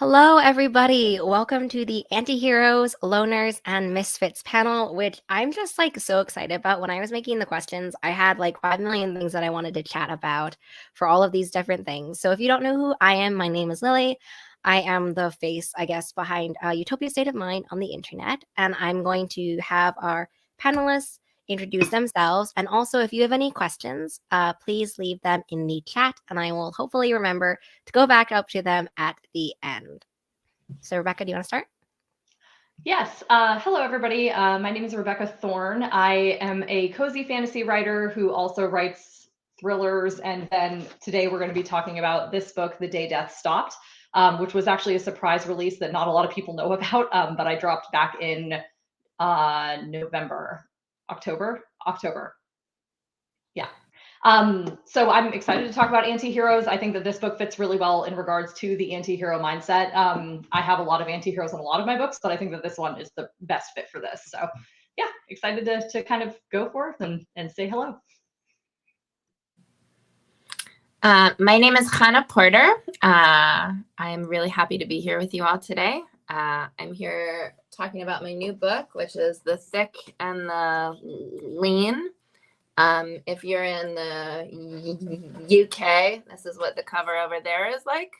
Hello, everybody. Welcome to the Antiheroes, Loners, and Misfits panel, which I'm just like so excited about. When I was making the questions, I had like 5 million things that I wanted to chat about for all of these different things. So if you don't know who I am, my name is Lily. I am the face, I guess, behind Utopia State of Mind on the internet. And I'm going to have our panelists introduce themselves. And also, if you have any questions, please leave them in the chat, and I will hopefully remember to go back up to them at the end. So, Rebecca, do you want to start? Yes. Hello, everybody. My name is Rebecca Thorne. I am a cozy fantasy writer who also writes thrillers. And then today we're going to be talking about this book, The Day Death Stopped, which was actually a surprise release that not a lot of people know about, but I dropped back in October. Yeah. So I'm excited to talk about anti-heroes. I think that this book fits really well in regards to the anti-hero mindset. I have a lot of anti-heroes in a lot of my books, but I think that this one is the best fit for this. So yeah, excited to kind of go forth and say hello. My name is Hannah Porter. I'm really happy to be here with you all today. I'm here talking about my new book, which is The Thick and the Lean. If you're in the UK, this is what the cover over there is like.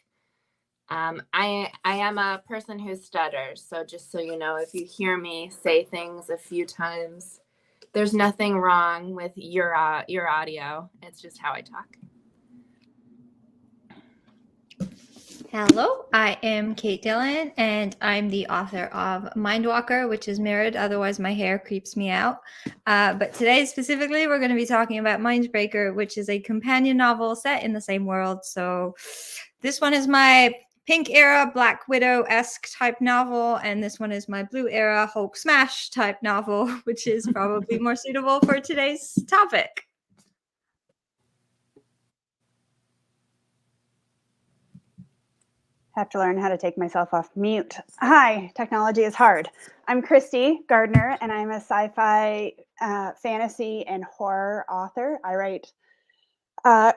I am a person who stutters, so just so you know, if you hear me say things a few times, there's nothing wrong with your audio. It's just how I talk. Hello, I am Kate Dillon, and I'm the author of Mindwalker, which is mirrored, otherwise my hair creeps me out. But today specifically, we're going to be talking about Mindbreaker, which is a companion novel set in the same world. So this one is my pink era Black Widow-esque type novel, and this one is my blue era Hulk smash type novel, which is probably more suitable for today's topic. Have to learn how to take myself off mute. Hi, technology is hard. I'm Christy Gardner, and I'm a sci-fi, fantasy, and horror author. I write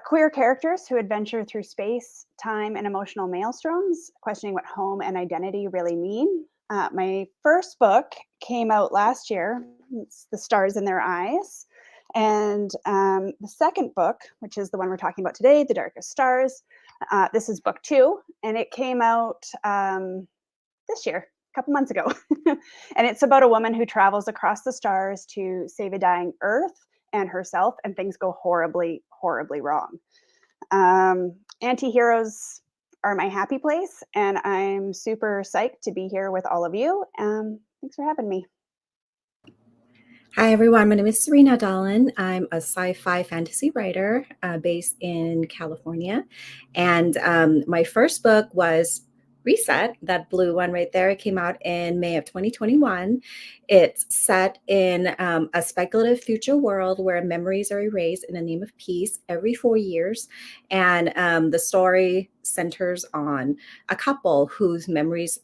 queer characters who adventure through space, time, and emotional maelstroms, questioning what home and identity really mean. My first book came out last year. It's The Stars in Their Eyes. And the second book, which is the one we're talking about today, The Darkest Stars, this is book 2, and it came out this year, a couple months ago. And it's about a woman who travels across the stars to save a dying Earth and herself, and things go horribly, horribly wrong. Anti-heroes are my happy place, and I'm super psyched to be here with all of you. Thanks for having me. Hi, everyone. My name is Serena Dolan. I'm a sci-fi fantasy writer based in California. And my first book was Reset, that blue one right there. It came out in May of 2021. It's set in a speculative future world where memories are erased in the name of peace every 4 years. And the story centers on a couple whose memories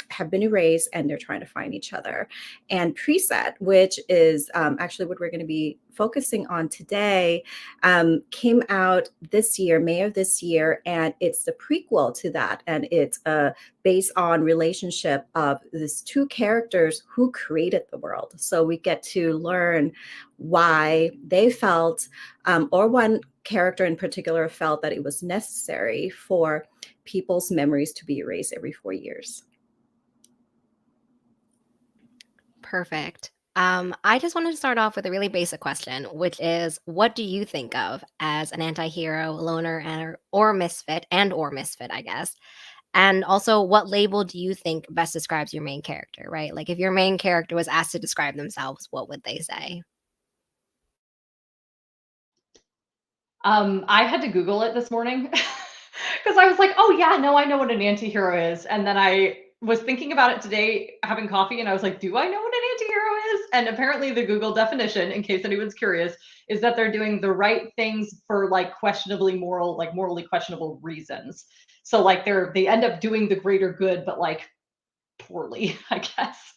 have been erased, and they're trying to find each other. And Preset, which is actually what we're going to be focusing on today, came out this year, May of this year, and it's the prequel to that. And it's based on relationship of these two characters who created the world. So we get to learn why they felt, or one character in particular felt that it was necessary for people's memories to be erased every 4 years. Perfect. I just wanted to start off with a really basic question, which is, what do you think of as an anti-hero, loner, or misfit, I guess? And also, what label do you think best describes your main character, right? Like, if your main character was asked to describe themselves, what would they say? I had to Google it this morning because I was like, oh yeah, no, I know what an anti-hero is. And then I was thinking about it today having coffee, and I was like, do I know what an anti-hero is? And apparently the Google definition, in case anyone's curious, is that they're doing the right things for like morally questionable reasons. So like they end up doing the greater good, but like poorly, I guess.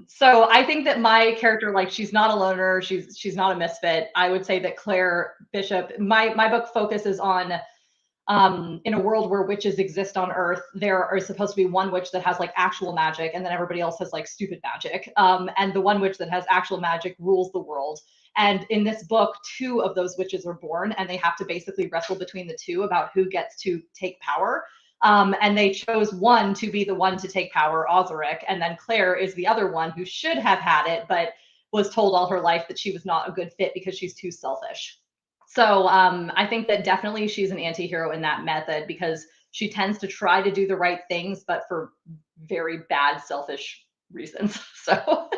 So I think that my character, like, she's not a loner, she's not a misfit. I would say that Claire Bishop, my book focuses on in a world where witches exist on Earth, there are supposed to be one witch that has like actual magic, and then everybody else has like stupid magic. And the one witch that has actual magic rules the world. And in this book, 2 of those witches are born, and they have to basically wrestle between the 2 about who gets to take power. And they chose one to be the one to take power, Osric, and then Claire is the other one who should have had it, but was told all her life that she was not a good fit because she's too selfish. So I think that definitely she's an anti-hero in that method, because she tends to try to do the right things, but for very bad, selfish reasons. So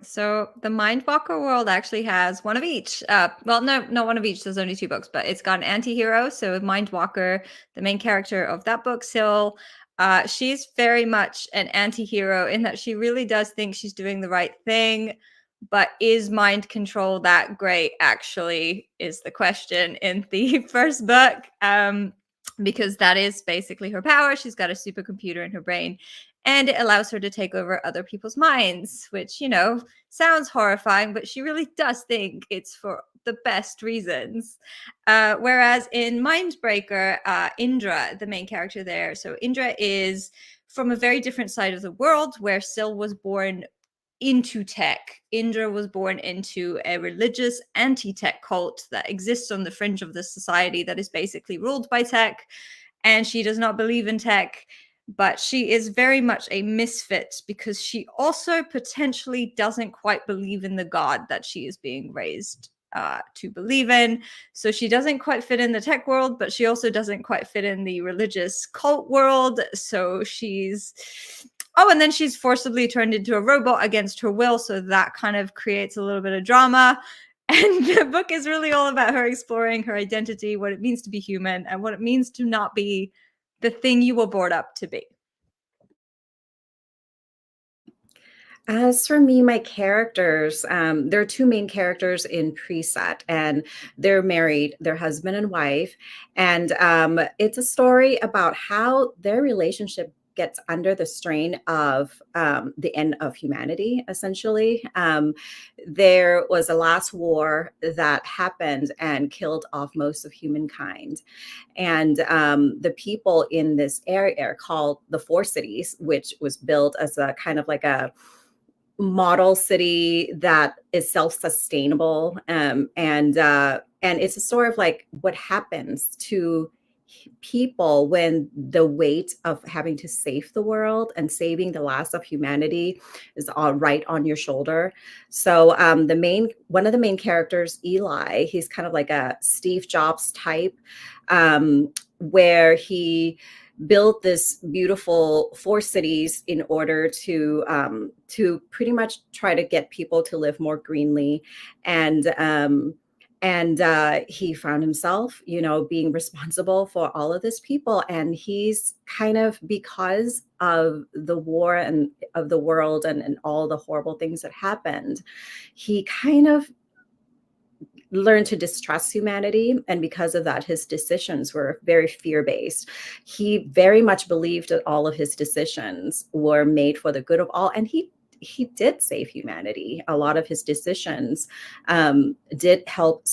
So the Mindwalker world actually has one of each. Well, no, not one of each. There's only 2 books, but it's got an anti-hero. So Mindwalker, the main character of that book, Syl, she's very much an anti-hero in that she really does think she's doing the right thing. But is mind control that great, actually, is the question in the first book. Because that is basically her power. She's got a supercomputer in her brain, and it allows her to take over other people's minds, which, you know, sounds horrifying, but she really does think it's for the best reasons. Whereas in Mindbreaker, Indra, the main character there, so Indra is from a very different side of the world, where Syl was born into tech. Indra was born into a religious anti-tech cult that exists on the fringe of the society that is basically ruled by tech, and she does not believe in tech. But she is very much a misfit because she also potentially doesn't quite believe in the God that she is being raised to believe in. So she doesn't quite fit in the tech world, but she also doesn't quite fit in the religious cult world. So she's... Oh, and then she's forcibly turned into a robot against her will. So that kind of creates a little bit of drama. And the book is really all about her exploring her identity, what it means to be human, and what it means to not be the thing you were brought up to be. As for me, my characters, there are 2 main characters in Preset, and they're married, they're husband and wife. And it's a story about how their relationship gets under the strain of the end of humanity, essentially. There was a last war that happened and killed off most of humankind. And the people in this area are called the 4 cities, which was built as a kind of like a model city that is self-sustainable, and it's a sort of like what happens to people when the weight of having to save the world and saving the last of humanity is all right on your shoulder. So one of the main characters, Eli, he's kind of like a Steve Jobs type, where he built this beautiful 4 cities in order to pretty much try to get people to live more greenly. And he found himself, you know, being responsible for all of these people. And he's kind of, because of the war and of the world and all the horrible things that happened, he kind of learned to distrust humanity. And because of that, his decisions were very fear-based. He very much believed that all of his decisions were made for the good of all. And he did save humanity. A lot of his decisions did help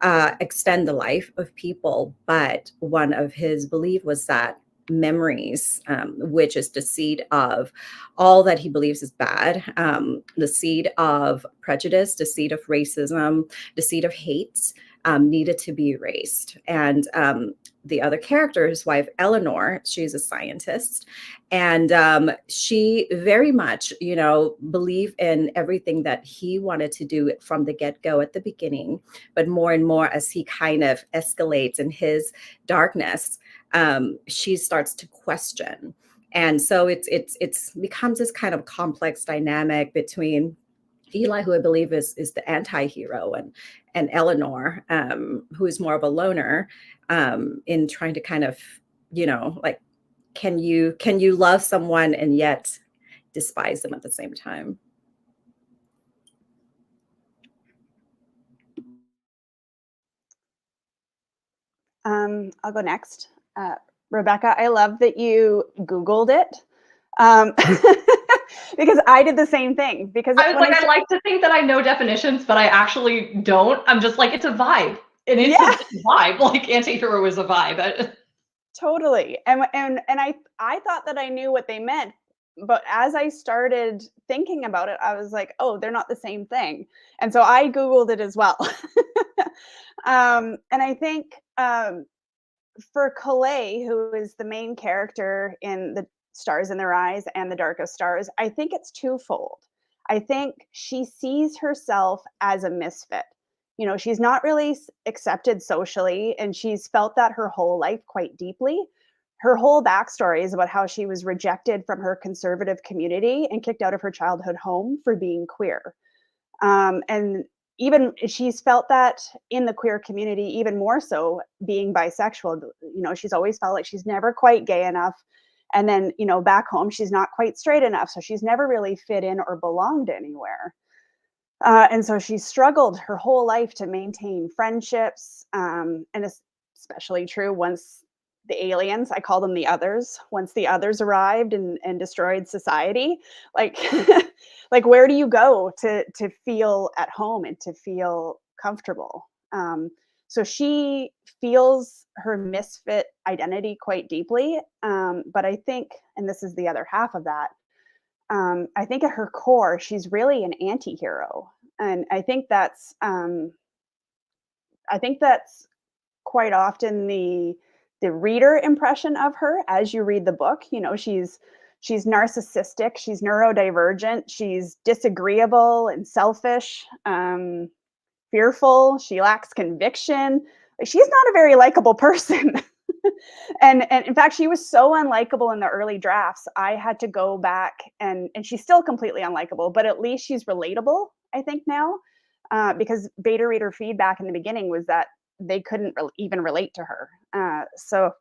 extend the life of people. But one of his beliefs was that memories, which is the seed of all that he believes is bad, the seed of prejudice, the seed of racism, the seed of hate, needed to be erased. And the other character, his wife, Eleanor, she's a scientist. And she very much, you know, believed in everything that he wanted to do from the get-go at the beginning. But more and more as he kind of escalates in his darkness, she starts to question. And so it's becomes this kind of complex dynamic between Eli, who I believe is the anti-hero, and Eleanor, who is more of a loner, in trying to kind of, you know, like, can you love someone and yet despise them at the same time? I'll go next. Rebecca, I love that you Googled it. Because I did the same thing. Because I was like, I like to think that I know definitions, but I actually don't. I'm just like, it's a vibe. And it's Yeah. a vibe, like Antihero is a vibe. Totally. And I thought that I knew what they meant, but as I started thinking about it, I was like, "Oh, they're not the same thing." And so I googled it as well. And I think for Calais, who is the main character in The Stars in Their Eyes and The Darkest Stars, I think it's twofold. I think she sees herself as a misfit. You know, she's not really accepted socially, and she's felt that her whole life quite deeply. Her whole backstory is about how she was rejected from her conservative community and kicked out of her childhood home for being queer. And even she's felt that in the queer community, even more so being bisexual. You know, she's always felt like she's never quite gay enough. And then, you know, back home, she's not quite straight enough. So she's never really fit in or belonged anywhere. And so she struggled her whole life to maintain friendships. And it's especially true once the aliens, I call them the others, once the others arrived and destroyed society, like like where do you go to feel at home and to feel comfortable? So she feels her misfit identity quite deeply. But I think, and this is the other half of that, I think at her core, she's really an anti-hero. And I think that's quite often the reader impression of her as you read the book. You know, she's narcissistic, she's neurodivergent, she's disagreeable and selfish, fearful, she lacks conviction. Like, she's not a very likable person. And in fact, she was so unlikable in the early drafts. I had to go back and she's still completely unlikable, but at least she's relatable, I think now, because beta reader feedback in the beginning was that they couldn't even relate to her. So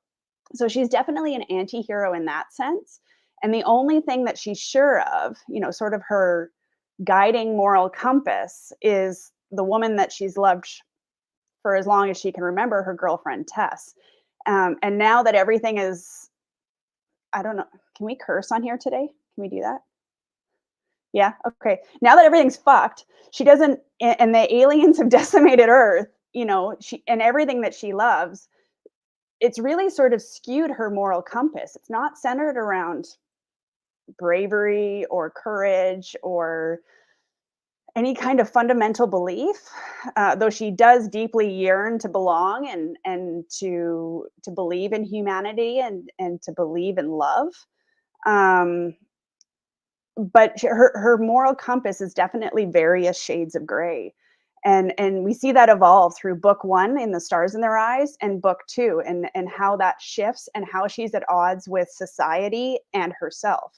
she's definitely an anti-hero in that sense. And the only thing that she's sure of, you know, sort of her guiding moral compass, is the woman that she's loved for as long as she can remember, her girlfriend Tess. And now that everything is, I don't know, can we curse on here today? Can we do that? Yeah, okay. Now that everything's fucked, she doesn't, and the aliens have decimated Earth, you know, and everything that she loves, it's really sort of skewed her moral compass. It's not centered around bravery or courage or any kind of fundamental belief, though she does deeply yearn to belong and to believe in humanity and to believe in love. Um, but her moral compass is definitely various shades of gray. And we see that evolve through book one in The Stars in Their Eyes and book two, and how that shifts and how she's at odds with society and herself.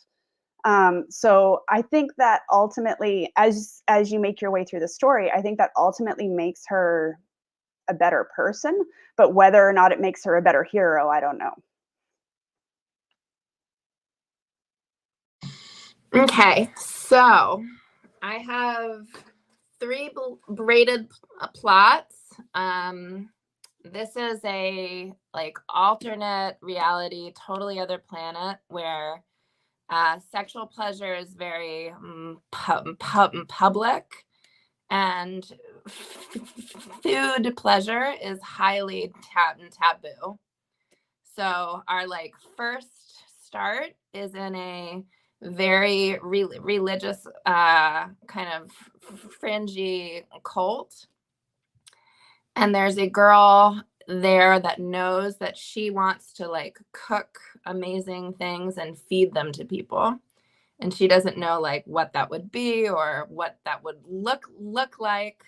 So I think that ultimately, as you make your way through the story, I think that ultimately makes her a better person. But whether or not it makes her a better hero, I don't know. Okay, so I have three braided plots. This is a like alternate reality, totally other planet where sexual pleasure is very public, and food pleasure is highly taboo. So our like first start is in a very religious kind of fringy cult, and there's a girl there that knows that she wants to like cook amazing things and feed them to people, and she doesn't know like what that would be or what that would look like.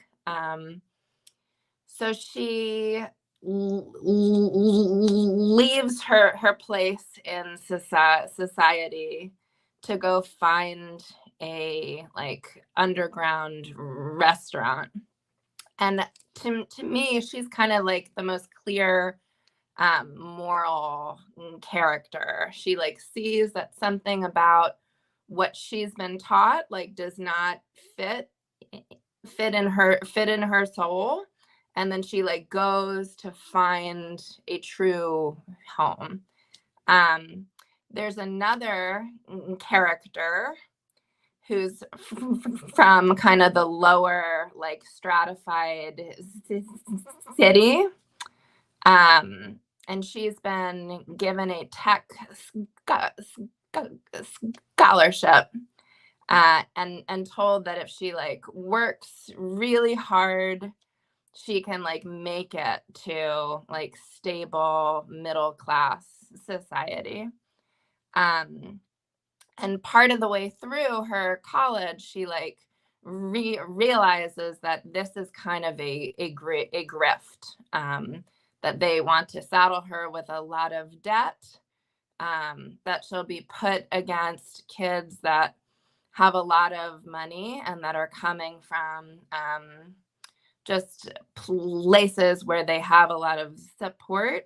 So she leaves her place in society to go find a like underground restaurant. And to me, she's kind of like the most clear moral character. She like sees that something about what she's been taught like does not fit in her soul, and then she like goes to find a true home. There's another character who's from kind of the lower, like stratified city. And she's been given a tech scholarship, and told that if she like works really hard, she can like make it to like stable middle class society. And part of the way through her college, she like realizes that this is kind of a grift, that they want to saddle her with a lot of debt, that she'll be put against kids that have a lot of money and that are coming from just places where they have a lot of support.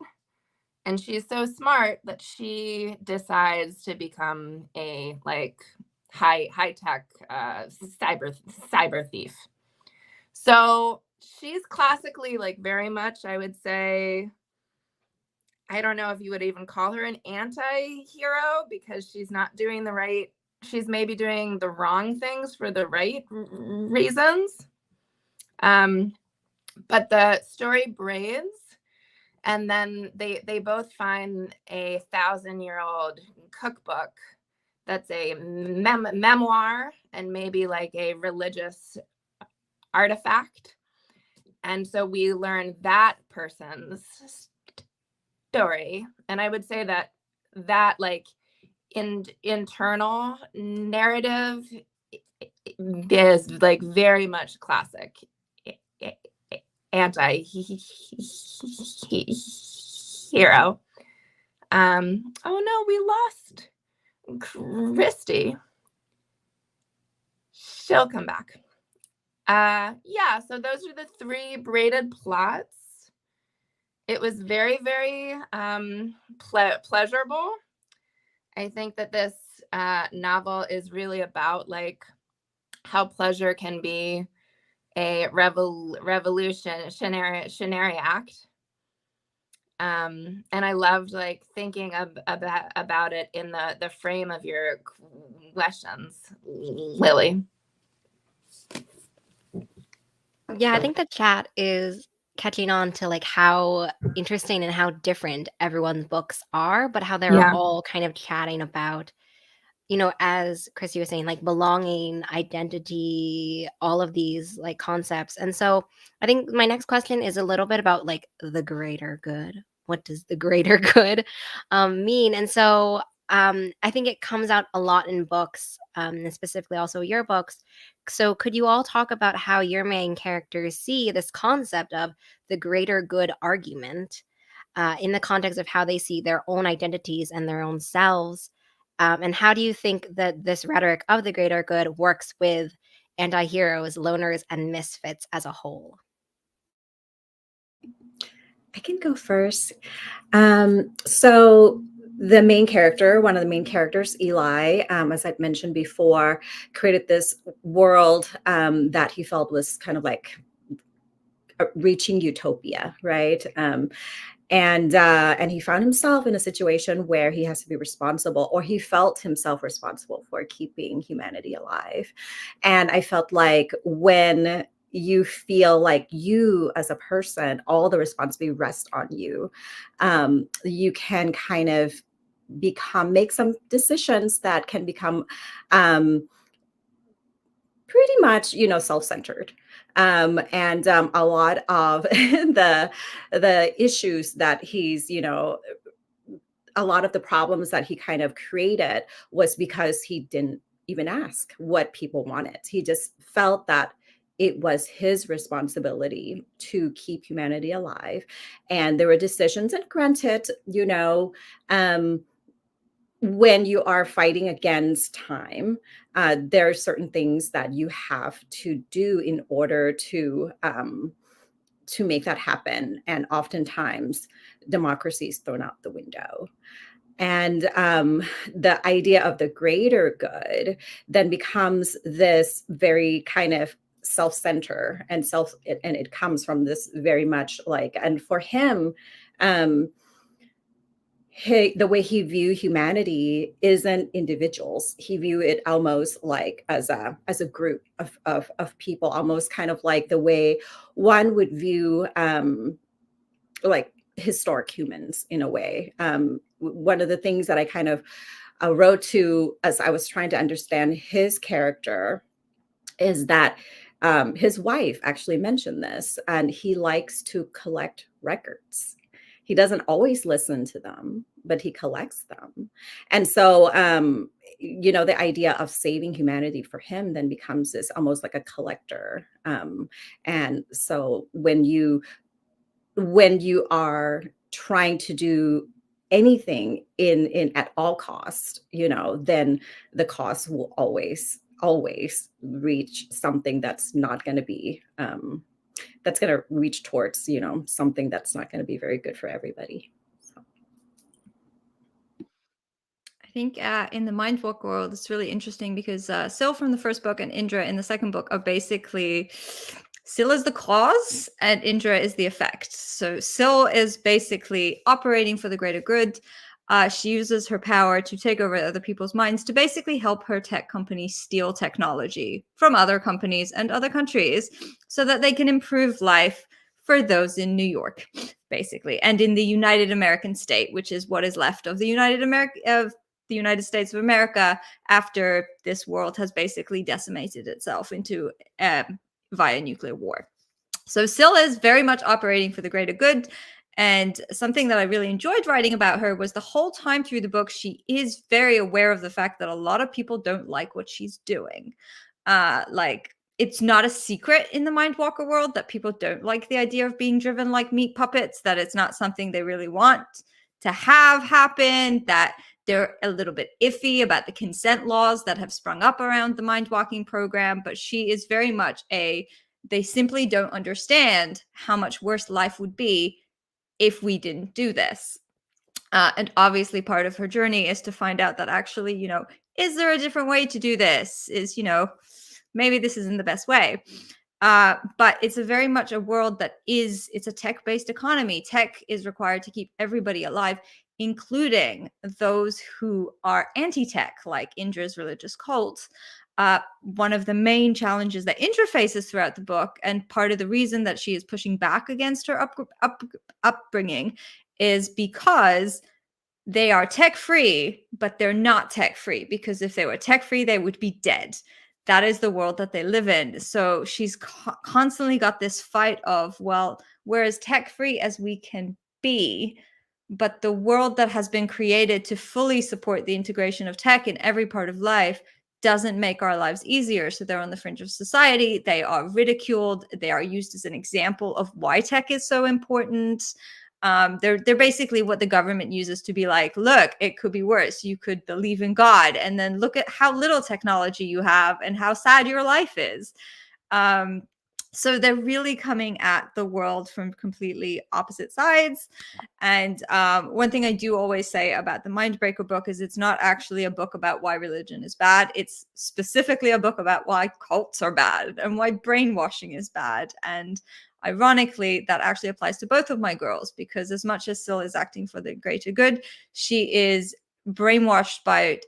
And she's so smart that she decides to become a like high tech cyber thief. So she's classically like very much, I would say, I don't know if you would even call her an anti-hero, because she's not doing the right, she's maybe doing the wrong things for the right reasons. But the story braids, and then they both find a 1,000-year-old cookbook that's a memoir and maybe like a religious artifact. And so we learn that person's story. And I would say that like internal narrative is like very much classic anti-hero. Oh no, we lost Christy. She'll come back. Yeah, so those are the 3 braided plots. It was very, very pleasurable. I think that this novel is really about like how pleasure can be a revolutionary act. And I loved like thinking about it in the frame of your questions, Lily. Yeah, I think the chat is catching on to like how interesting and how different everyone's books are, but how they're all kind of chatting about, as Chrissy was saying, like belonging, identity, all of these like concepts. And so I think my next question is a little bit about like the greater good. What does the greater good mean? And so I think it comes out a lot in books, and specifically also your books. So could you all talk about how your main characters see this concept of the greater good argument in the context of how they see their own identities and their own selves? And how do you think that this rhetoric of the greater good works with anti-heroes, loners, and misfits as a whole? I can go first. So the main character, one of the main characters, Eli, as I've mentioned before, created this world that he felt was kind of like reaching utopia, right? And he found himself in a situation where he has to be responsible, or he felt himself responsible for keeping humanity alive. And I felt like when you feel like you as a person, all the responsibility rests on you, you can kind of make some decisions that can become pretty much, self-centered. And a lot of the issues that he's, a lot of the problems that he kind of created was because he didn't even ask what people wanted. He just felt that it was his responsibility to keep humanity alive. And there were decisions, and granted, when you are fighting against time, there are certain things that you have to do in order to make that happen. And oftentimes, democracy is thrown out the window. And the idea of the greater good then becomes this very kind of self-center and it comes from this very much like, and for him, the way he viewed humanity isn't individuals. He viewed it almost like as a group of people, almost kind of like the way one would view like historic humans in a way. One of the things that I kind of wrote to as I was trying to understand his character is that his wife actually mentioned this, and he likes to collect records. He doesn't always listen to them, but he collects them. And so, the idea of saving humanity for him then becomes this almost like a collector. And so when you are trying to do anything in at all cost, then the cost will always reach something that's not going to be that's going to reach towards something that's not going to be very good for everybody. So. I think in the Mindwalk world, it's really interesting because Syl from the first book and Indra in the second book are basically, Syl is the cause and Indra is the effect. So Syl is basically operating for the greater good. She uses her power to take over other people's minds to basically help her tech company steal technology from other companies and other countries so that they can improve life for those in New York, basically, and in the United American state, which is what is left of the United States of America after this world has basically decimated itself into via nuclear war. So Syl is very much operating for the greater good. And something that I really enjoyed writing about her was the whole time through the book, she is very aware of the fact that a lot of people don't like what she's doing. It's not a secret in the Mindwalker world that people don't like the idea of being driven like meat puppets, that it's not something they really want to have happen, that they're a little bit iffy about the consent laws that have sprung up around the mind-walking program. But she is very much they simply don't understand how much worse life would be if we didn't do this. And obviously part of her journey is to find out that actually, is there a different way to do this? Maybe this isn't the best way. But it's very much a world that it's a tech-based economy. Tech is required to keep everybody alive, including those who are anti-tech, like Indra's religious cults. One of the main challenges that Indra faces throughout the book, and part of the reason that she is pushing back against her upbringing, is because they are tech-free, but they're not tech-free, because if they were tech-free, they would be dead. That is the world that they live in. So she's constantly got this fight of, well, we're as tech-free as we can be, but the world that has been created to fully support the integration of tech in every part of life doesn't make our lives easier. So they're on the fringe of society. They are ridiculed. They are used as an example of why tech is so important. They're basically what the government uses to be like, look, it could be worse. You could believe in God, and then look at how little technology you have and how sad your life is. So they're really coming at the world from completely opposite sides. And one thing I do always say about the Mindbreaker book is it's not actually a book about why religion is bad. It's specifically a book about why cults are bad and why brainwashing is bad. And ironically, that actually applies to both of my girls, because as much as Syl is acting for the greater good, she is brainwashed by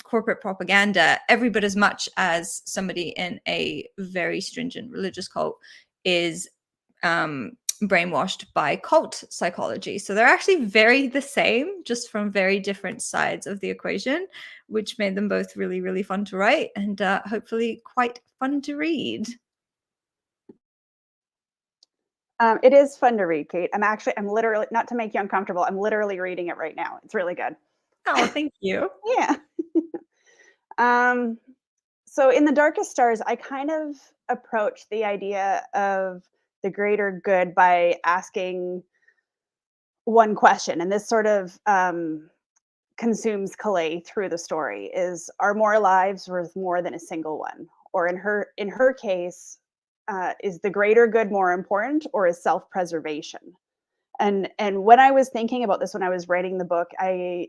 corporate propaganda every bit as much as somebody in a very stringent religious cult is brainwashed by cult psychology. So they're actually very the same, just from very different sides of the equation, which made them both really, really fun to write and hopefully quite fun to read. It is fun to read, Kate. I'm literally, not to make you uncomfortable, I'm literally reading it right now. It's really good. Oh, thank you. Yeah. So in The Darkest Stars, I kind of approach the idea of the greater good by asking one question, and this sort of consumes Calais through the story: is, are more lives worth more than a single one? Or in her case, is the greater good more important, or is self-preservation? And when I was thinking about this, when I was writing the book, I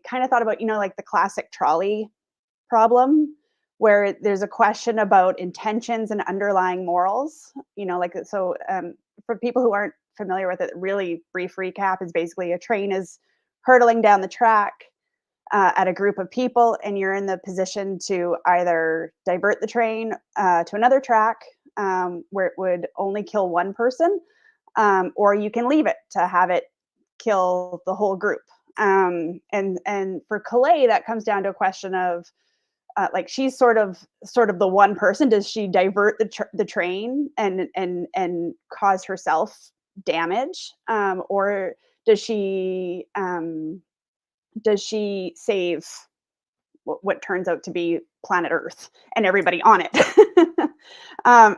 kind of thought about, like the classic trolley problem, where there's a question about intentions and underlying morals. So for people who aren't familiar with it, really brief recap is basically a train is hurtling down the track at a group of people, and you're in the position to either divert the train to another track where it would only kill one person, or you can leave it to have it kill the whole group. And for Calais, that comes down to a question of like she's sort of the one person. Does she divert the train and cause herself damage, or does she save what turns out to be planet Earth and everybody on it?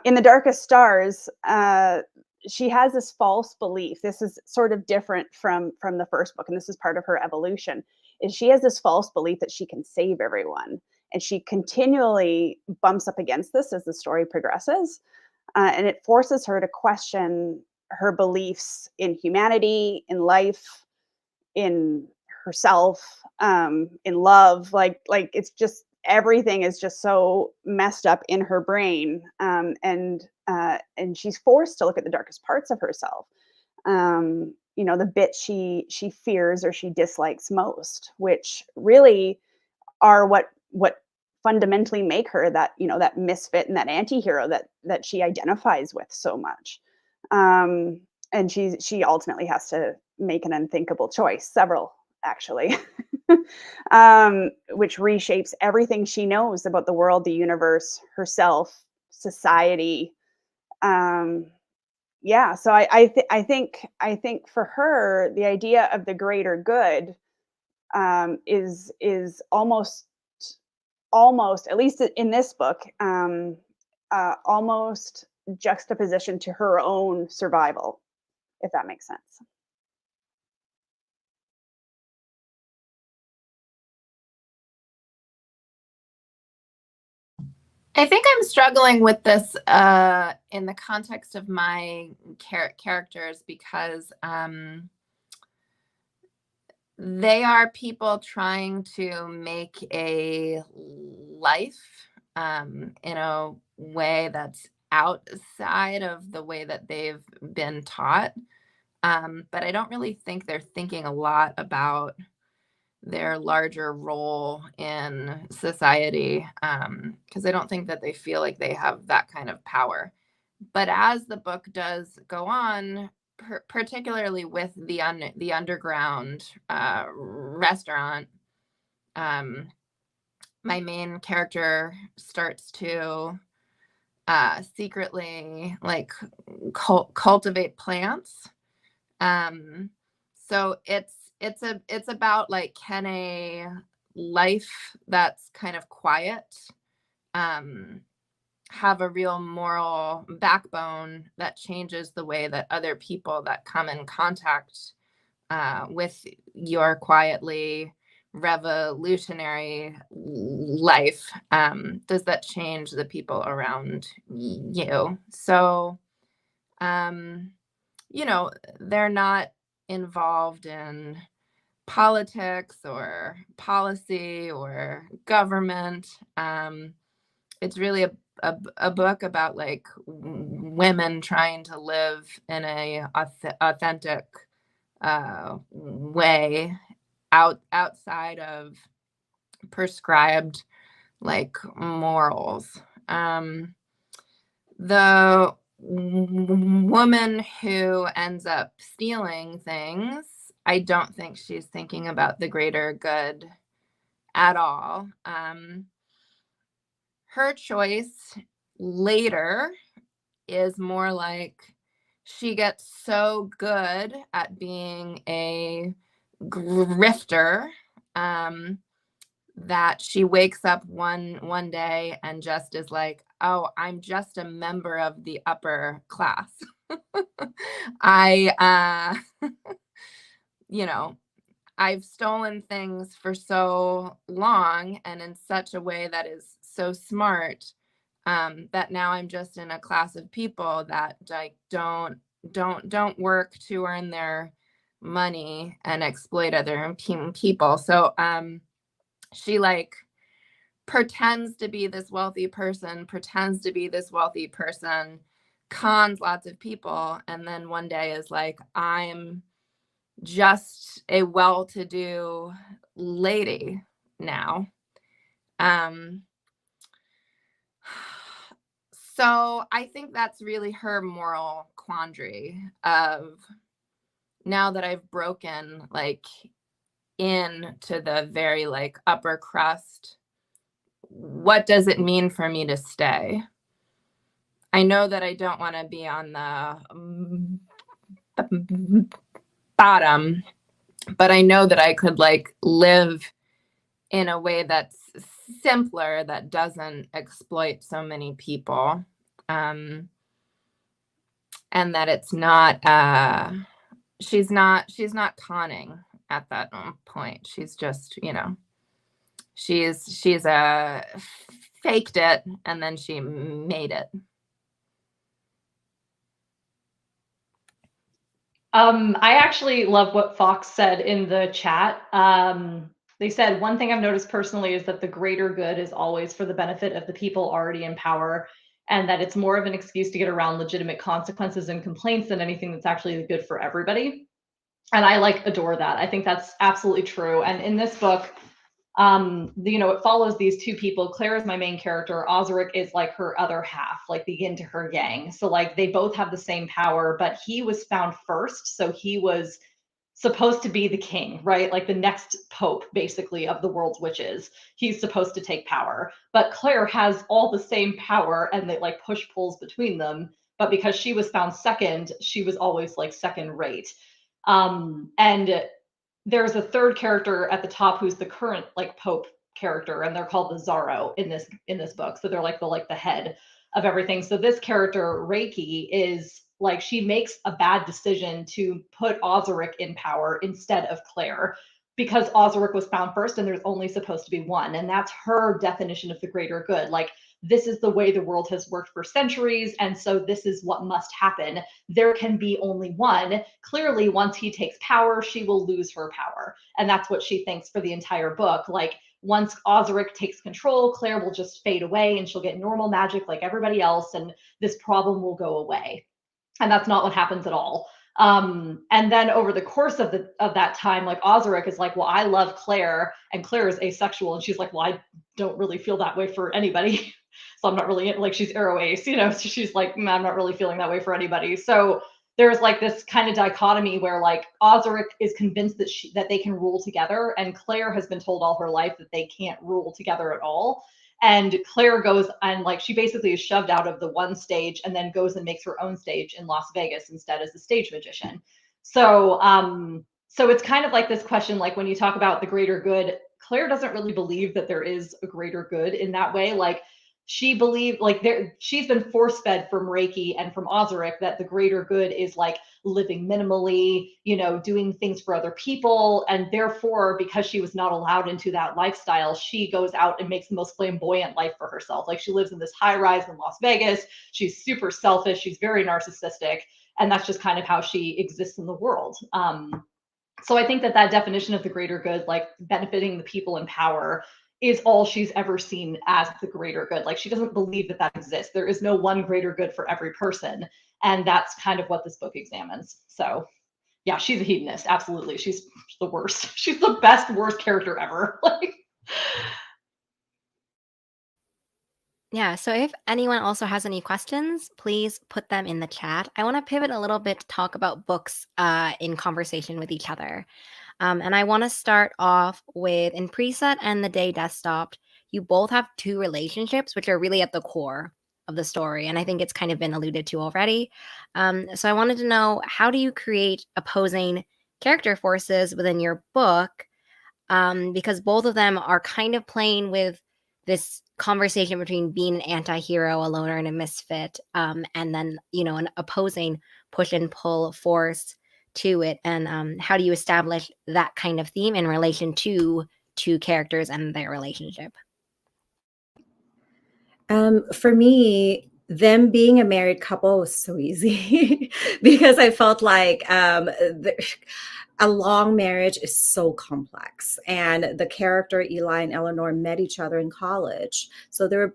In The Darkest Stars, she has this false belief. This is sort of different from the first book, and this is part of her evolution. Is she has this false belief that she can save everyone, and she continually bumps up against this as the story progresses, and it forces her to question her beliefs in humanity, in life, in herself, in love. Like it's just everything is just so messed up in her brain, and she's forced to look at the darkest parts of herself. The bit she fears or she dislikes most, which really are what fundamentally make her that that misfit and that anti-hero that she identifies with so much. And she ultimately has to make an unthinkable choice, several actually, which reshapes everything she knows about the world, the universe, herself, society. Yeah, so I think for her, the idea of the greater good is almost, at least in this book, almost juxtaposition to her own survival, if that makes sense. I think I'm struggling with this in the context of my characters because they are people trying to make a life in a way that's outside of the way that they've been taught. But I don't really think they're thinking a lot about their larger role in society, because I don't think that they feel like they have that kind of power. But as the book does go on, particularly with the underground restaurant, my main character starts to secretly like cultivate plants. So it's about like, can a life that's kind of quiet have a real moral backbone that changes the way that other people that come in contact with your quietly revolutionary life, does that change the people around you? So they're not involved in politics or policy or government. It's really a book about like women trying to live in a authentic way outside of prescribed like morals. The woman who ends up stealing things, I don't think she's thinking about the greater good at all. Her choice later is more like she gets so good at being a grifter that she wakes up one day and just is like, oh, I'm just a member of the upper class. I've stolen things for so long and in such a way that is so smart, that now I'm just in a class of people that like don't work to earn their money and exploit other people. So she like pretends to be this wealthy person, cons lots of people, and then one day is like, I'm just a well-to-do lady now. So I think that's really her moral quandary of, now that I've broken like into the very like upper crust, what does it mean for me to stay? I know that I don't want to be on the bottom, but I know that I could like live in a way that's simpler, that doesn't exploit so many people. And that it's not, she's not conning at that point. She's just, she's faked it and then she made it. I actually love what Fox said in the chat. They said, one thing I've noticed personally is that the greater good is always for the benefit of the people already in power, and that it's more of an excuse to get around legitimate consequences and complaints than anything that's actually good for everybody. And I like adore that. I think that's absolutely true. And in this book, it follows these two people. Claire is my main character. Osric is like her other half, like the yin to her yang. So like they both have the same power, but he was found first. So he was supposed to be the king, right? Like the next pope, basically, of the world's witches. He's supposed to take power. But Claire has all the same power and they like push pulls between them. But because she was found second, she was always like second rate. And there's a third character at the top who's the current like pope character, and they're called the Zarro in this book. So they're like the head of everything. So this character Reiki is like, she makes a bad decision to put Osric in power instead of Claire, because Osric was found first and there's only supposed to be one, and that's her definition of the greater good. Like, this is the way the world has worked for centuries, and so this is what must happen. There can be only one. Clearly, once he takes power, she will lose her power. And that's what she thinks for the entire book. Like, once Osric takes control, Claire will just fade away and she'll get normal magic like everybody else, and this problem will go away. And that's not what happens at all. And then over the course of that time, like Osric is like, well, I love Claire, and Claire is asexual, and she's like, well, I don't really feel that way for anybody. So I'm not really, like, she's arrow ace, so she's like, I'm not really feeling that way for anybody. So there's like this kind of dichotomy where like Osric is convinced that they can rule together, and Claire has been told all her life that they can't rule together at all. And Claire goes and like, she basically is shoved out of the one stage and then goes and makes her own stage in Las Vegas instead as a stage magician. So so it's kind of like this question, like when you talk about the greater good, Claire doesn't really believe that there is a greater good in that way. Like, she believed, like, she's been force fed from Reiki and from Osric that the greater good is like living minimally, doing things for other people. And therefore, because she was not allowed into that lifestyle, she goes out and makes the most flamboyant life for herself. Like, she lives in this high rise in Las Vegas. She's super selfish. She's very narcissistic. And that's just kind of how she exists in the world. So I think that definition of the greater good, like benefiting the people in power, is all she's ever seen as the greater good. Like, she doesn't believe that exists. There is no one greater good for every person. And that's kind of what this book examines. So yeah, she's a hedonist. Absolutely. She's the worst. She's the best, worst character ever. Like, Yeah, so if anyone also has any questions, please put them in the chat. I want to pivot a little bit to talk about books in conversation with each other. And I want to start off with, in Preset and The Day Death Stopped, you both have two relationships which are really at the core of the story. And I think it's kind of been alluded to already. So I wanted to know, how do you create opposing character forces within your book? Because both of them are kind of playing with this conversation between being an anti-hero, a loner, and a misfit, and then, an opposing push and pull force to it. And how do you establish that kind of theme in relation to two characters and their relationship? For me, them being a married couple was so easy because I felt like a long marriage is so complex. And the character Eli and Eleanor met each other in college. So they're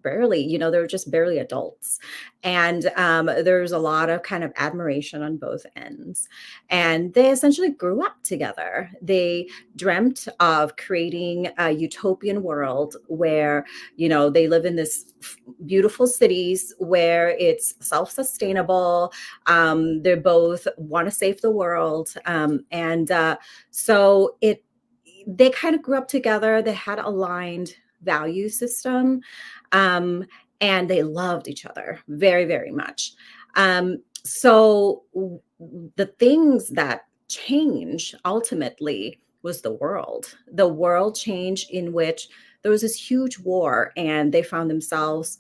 barely, they're just barely adults. And there's a lot of kind of admiration on both ends. And they essentially grew up together. They dreamt of creating a utopian world where, they live in this beautiful cities where it's self-sustainable. They both want to save the world. So they kind of grew up together. They had aligned value system, and they loved each other very, very much. So the things that change ultimately was the world change, in which there was this huge war and they found themselves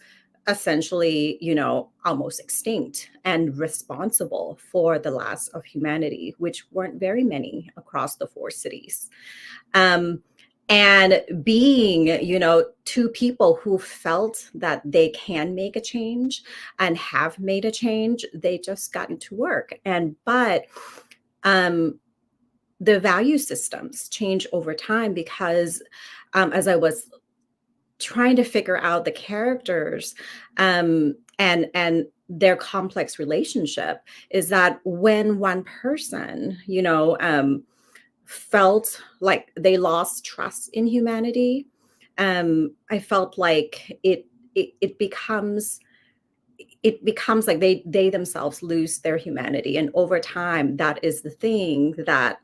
essentially, almost extinct and responsible for the loss of humanity, which weren't very many across the 4 cities. And being, two people who felt that they can make a change and have made a change, they just got into work. But the value systems change over time because as I was trying to figure out the characters and their complex relationship, is that when one person, felt like they lost trust in humanity, I felt like it becomes like they themselves lose their humanity, and over time that is the thing that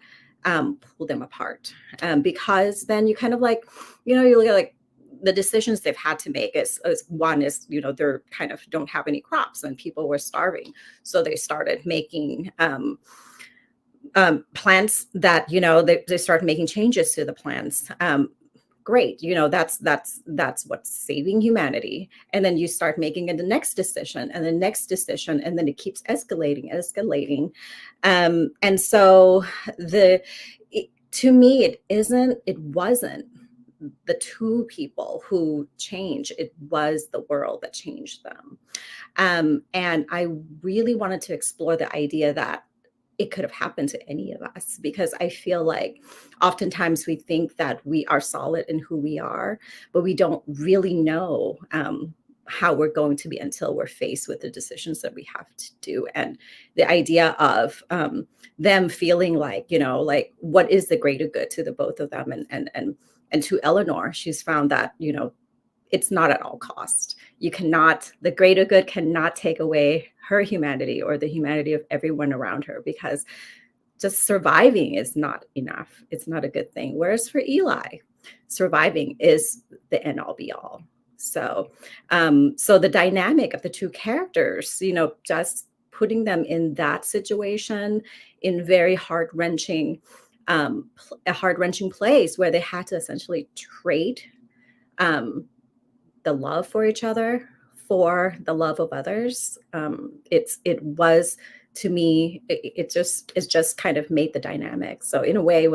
pull them apart, because then you kind of like, you look at like the decisions they've had to make is one is, they're kind of don't have any crops and people were starving, so they started making plants that, they start making changes to the plants. Great, that's what's saving humanity. And then you start making it the next decision and the next decision, and then it keeps escalating. And so to me, it wasn't the two people who changed, it was the world that changed them. And I really wanted to explore the idea that it could have happened to any of us, because I feel like oftentimes we think that we are solid in who we are, but we don't really know how we're going to be until we're faced with the decisions that we have to do. And the idea of them feeling like, like what is the greater good to the both of them, and to Eleanor, she's found that, it's not at all cost. The greater good cannot take away her humanity or the humanity of everyone around her, because just surviving is not enough. It's not a good thing. Whereas for Eli, surviving is the end all be all. So, so the dynamic of the two characters, just putting them in that situation, in very heart-wrenching, a heart-wrenching place where they had to essentially trade the love for each other for the love of others. It was, to me, it just kind of made the dynamic. So in a way, it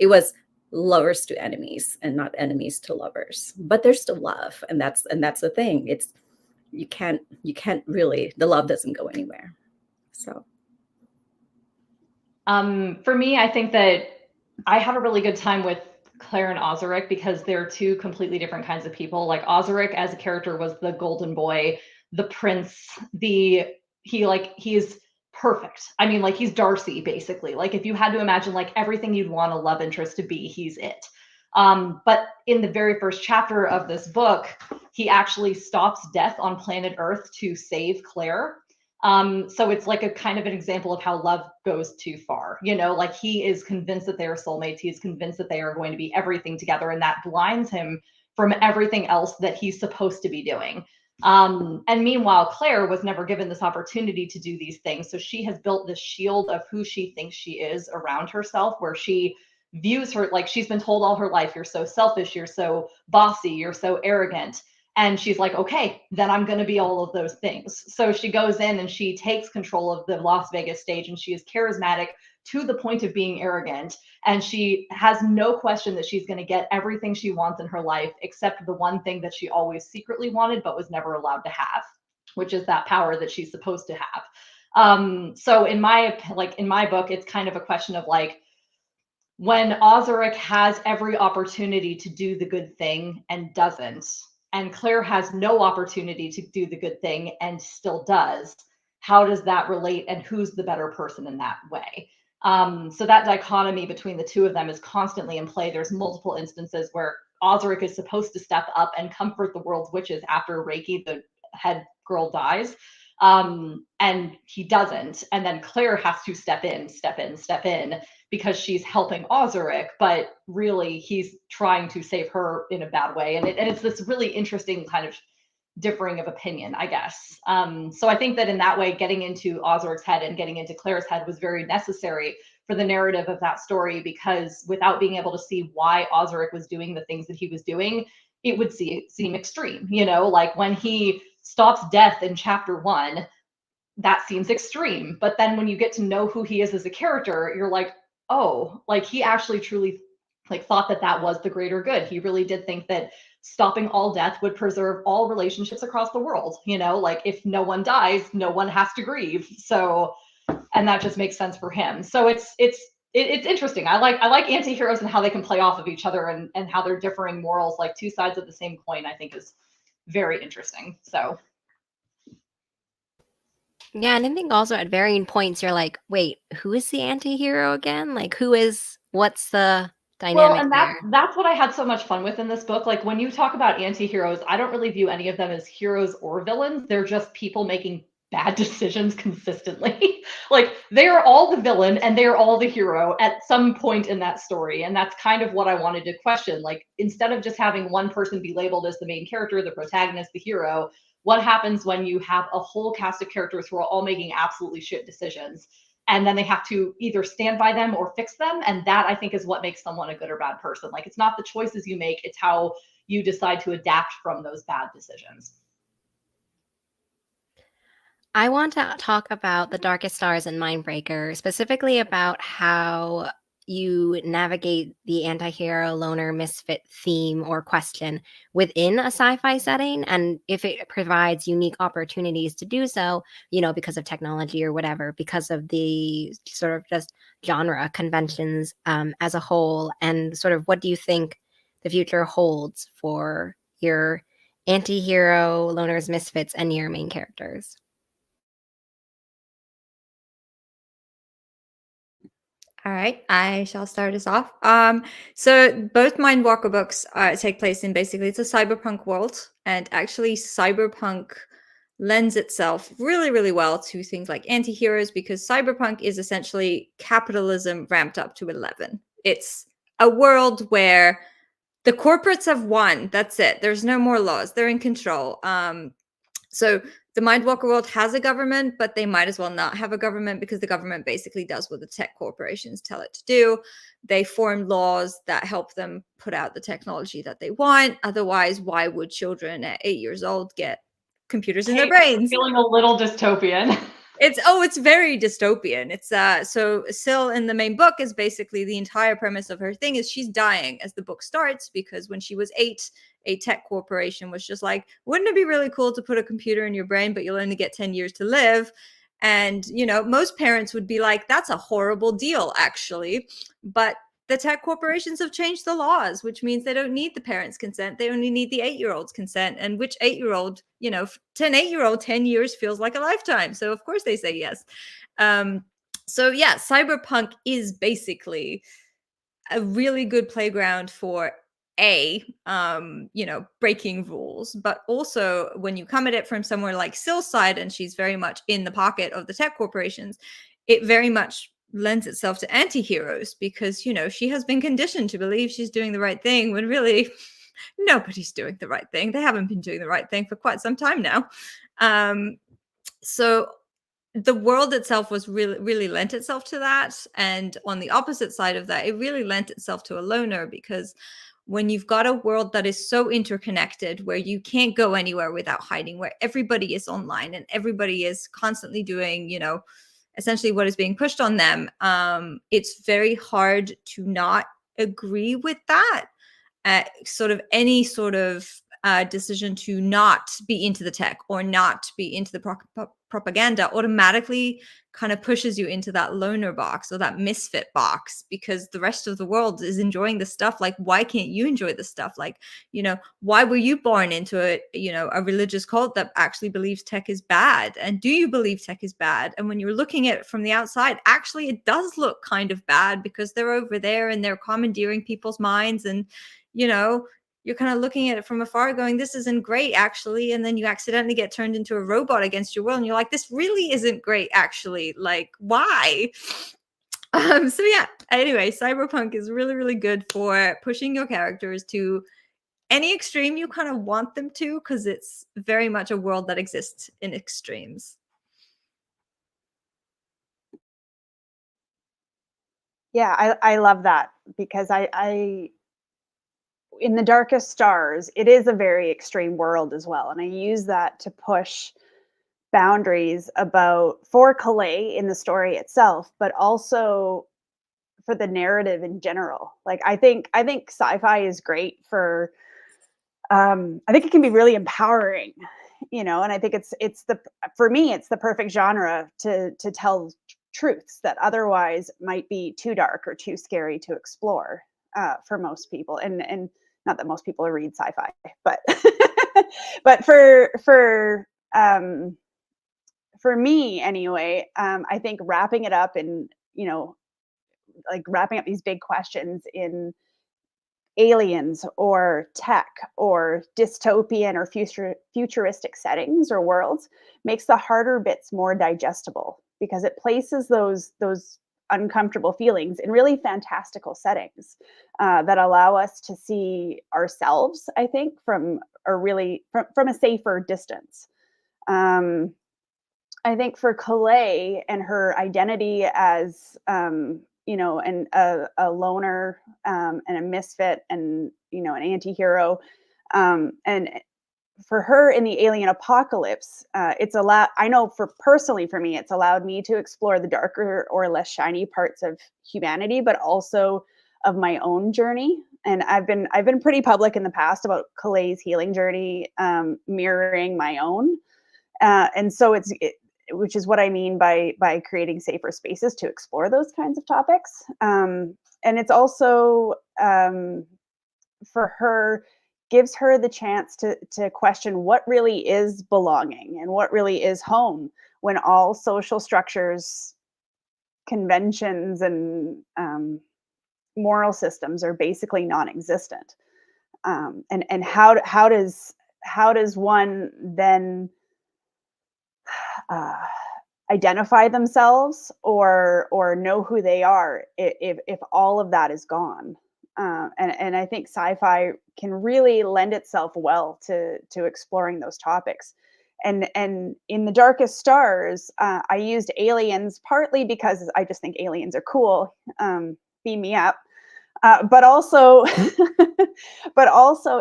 was lovers to enemies and not enemies to lovers, but there's still love, and that's the thing. It's you can't really, the love doesn't go anywhere. So for me, I think that I had a really good time with Claire and Osric because they're two completely different kinds of people. Like Osric as a character was the golden boy, the prince, he's perfect. I mean, like he's Darcy basically. Like if you had to imagine like everything you'd want a love interest to be, he's it. But in the very first chapter of this book, he actually stops death on planet Earth to save Claire. So it's like a kind of an example of how love goes too far, like he is convinced that they are soulmates. He is convinced that they are going to be everything together, and that blinds him from everything else that he's supposed to be doing. And meanwhile, Claire was never given this opportunity to do these things. So she has built this shield of who she thinks she is around herself, where she views her like she's been told all her life, you're so selfish, you're so bossy, you're so arrogant. And she's like, okay, then I'm going to be all of those things. So she goes in and she takes control of the Las Vegas stage, and she is charismatic to the point of being arrogant. And she has no question that she's going to get everything she wants in her life, except the one thing that she always secretly wanted, but was never allowed to have, which is that power that she's supposed to have. So in my book, it's kind of a question of like, when Osric has every opportunity to do the good thing and doesn't, and Claire has no opportunity to do the good thing and still does. How does that relate, and who's the better person in that way? So that dichotomy between the two of them is constantly in play. There's multiple instances where Osric is supposed to step up and comfort the world's witches after Reiki, the head girl, dies. And he doesn't. And then Claire has to step in, because she's helping Osric, but really he's trying to save her in a bad way. And it's this really interesting kind of differing of opinion, I guess. So I think that in that way, getting into Osric's head and getting into Claire's head was very necessary for the narrative of that story, because without being able to see why Osric was doing the things that he was doing, it would seem extreme. You know, like when he stops death in chapter 1, that seems extreme. But then when you get to know who he is as a character, you're like, oh, like he actually truly like thought that that was the greater good. He really did think that stopping all death would preserve all relationships across the world. You know, like if no one dies, no one has to grieve. So, and that just makes sense for him. So it's interesting. I like anti-heroes and how they can play off of each other, and how they're differing morals, like two sides of the same coin, I think is very interesting. So Yeah, and I think also at varying points you're like, wait, who is the anti-hero again? Like what's the well, dynamic and there? that's what I had so much fun with in this book. Like when you talk about anti-heroes, I don't really view any of them as heroes or villains. They're just people making bad decisions consistently. Like they are all the villain and they are all the hero at some point in that story. And that's kind of what I wanted to question. Like instead of just having one person be labeled as the main character, the protagonist, the hero, what happens when you have a whole cast of characters who are all making absolutely shit decisions? And then they have to either stand by them or fix them. And that, I think, is what makes someone a good or bad person. Like it's not the choices you make, it's how you decide to adapt from those bad decisions. I want to talk about The Darkest Stars and Mindbreaker, specifically about how you navigate the anti-hero loner misfit theme or question within a sci-fi setting, and if it provides unique opportunities to do so, because of technology or whatever, because of the sort of just genre conventions as a whole, and sort of what do you think the future holds for your anti-hero loners, misfits, and your main characters? All right, I shall start us off. So both Mindwalker books take place in basically it's a cyberpunk world, and actually cyberpunk lends itself really, really well to things like anti-heroes, because cyberpunk is essentially capitalism ramped up to 11. It's a world where the corporates have won. That's it. There's no more laws. They're in control. So the Mindwalker world has a government, but they might as well not have a government, because the government basically does what the tech corporations tell it to do. They form laws that help them put out the technology that they want. Otherwise, why would children at 8 years old get computers in their brains? Feeling a little dystopian. It's very dystopian. It's so Syl in the main book is basically the entire premise of her thing is she's dying as the book starts, because when she was 8, a tech corporation was just like, wouldn't it be really cool to put a computer in your brain, but you'll only get 10 years to live? And most parents would be like, that's a horrible deal, actually. But the tech corporations have changed the laws, which means they don't need the parents' consent. They only need the 8-year-old's consent. And which 8-year-old, to an 8-year-old, 10 years feels like a lifetime. So of course they say yes. So yeah, cyberpunk is basically a really good playground for breaking rules, but also when you come at it from somewhere like Syl's side, and she's very much in the pocket of the tech corporations, it very much lends itself to anti-heroes, because she has been conditioned to believe she's doing the right thing when really nobody's doing the right thing. They haven't been doing the right thing for quite some time now. So the world itself was really lent itself to that. And on the opposite side of that, it really lent itself to a loner, because when you've got a world that is so interconnected, where you can't go anywhere without hiding, where everybody is online and everybody is constantly doing, essentially what is being pushed on them, it's very hard to not agree with that. Sort of any sort of decision to not be into the tech or not be into the propaganda automatically kind of pushes you into that loner box or that misfit box, because the rest of the world is enjoying the stuff. Like, why can't you enjoy the stuff? Like, why were you born into a religious cult that actually believes tech is bad? And do you believe tech is bad? And when you're looking at it from the outside, actually it does look kind of bad, because they're over there and they're commandeering people's minds, and you're kind of looking at it from afar going, this isn't great actually. And then you accidentally get turned into a robot against your will. And you're like, this really isn't great actually. Like, why? So yeah, anyway, cyberpunk is really, really good for pushing your characters to any extreme you kind of want them to, because it's very much a world that exists in extremes. Yeah, I love that, because I in the darkest stars, it is a very extreme world as well. And I use that to push boundaries for Calais in the story itself, but also for the narrative in general. Like, I think sci-fi is great for I think it can be really empowering, and I think for me it's the perfect genre to tell truths that otherwise might be too dark or too scary to explore for most people. And not that most people read sci-fi, but but for me anyway, I think wrapping it up in, like wrapping up these big questions in aliens or tech or dystopian or futuristic settings or worlds makes the harder bits more digestible, because it places those uncomfortable feelings in really fantastical settings that allow us to see ourselves, I think, from a safer distance. I think for Calais and her identity as and a loner, and a misfit, and an anti-hero, and for her in the alien apocalypse, I know personally for me, it's allowed me to explore the darker or less shiny parts of humanity, but also of my own journey. And I've been pretty public in the past about Calais' healing journey, mirroring my own. And so which is what I mean by creating safer spaces to explore those kinds of topics. And it's also, for her, gives her the chance to question what really is belonging and what really is home, when all social structures, conventions, and moral systems are basically non-existent. And how does one then identify themselves or know who they are if all of that is gone? And I think sci-fi can really lend itself well to exploring those topics. And in the darkest stars, I used aliens partly because I just think aliens are cool. Beam me up. But also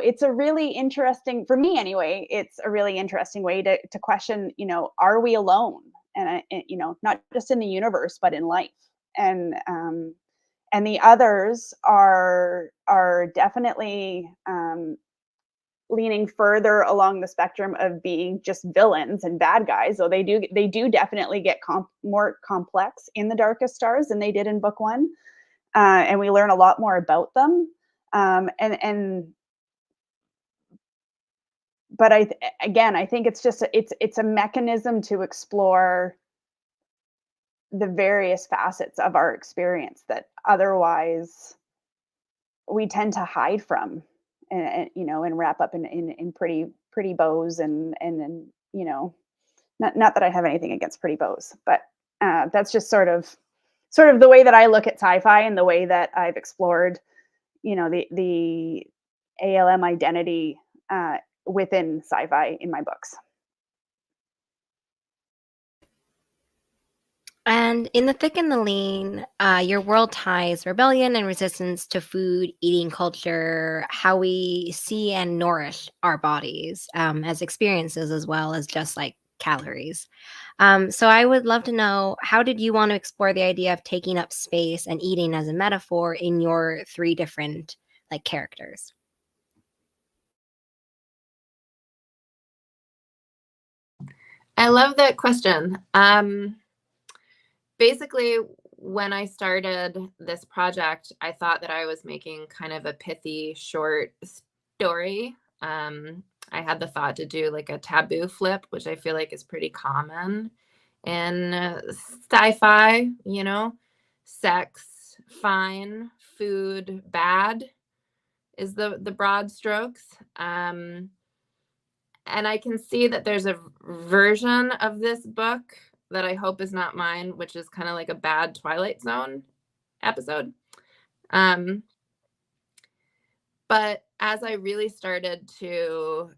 it's a really interesting, for me anyway, it's a really interesting way to question, are we alone? And not just in the universe, but in life. And the others are definitely leaning further along the spectrum of being just villains and bad guys. So they do definitely get more complex in the darkest stars than they did in book one. And we learn a lot more about them. But I think it's just it's a mechanism to explore the various facets of our experience that otherwise we tend to hide from, and wrap up in pretty bows, and not that I have anything against pretty bows, but that's just sort of the way that I look at sci-fi, and the way that I've explored, the ALM identity within sci-fi in my books. And in The Thick and the Lean, your world ties rebellion and resistance to food, eating culture, how we see and nourish our bodies as experiences, as well as just like calories. So I would love to know, how did you want to explore the idea of taking up space and eating as a metaphor in your three different like characters? I love that question. Basically, when I started this project, I thought that I was making kind of a pithy short story. I had the thought to do like a taboo flip, which I feel like is pretty common in sci-fi, you know, sex, fine, food, bad is the broad strokes. And I can see that there's a version of this book that I hope is not mine, which is kind of like a bad Twilight Zone episode. But as I really started to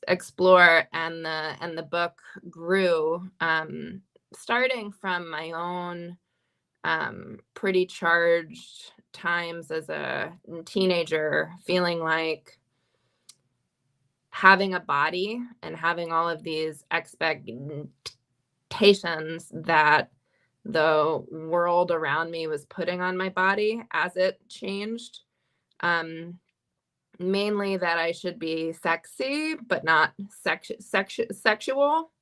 explore and the book grew, starting from my own pretty charged times as a teenager, feeling like having a body and having all of these expectations that the world around me was putting on my body as it changed. Mainly that I should be sexy, but not sexual.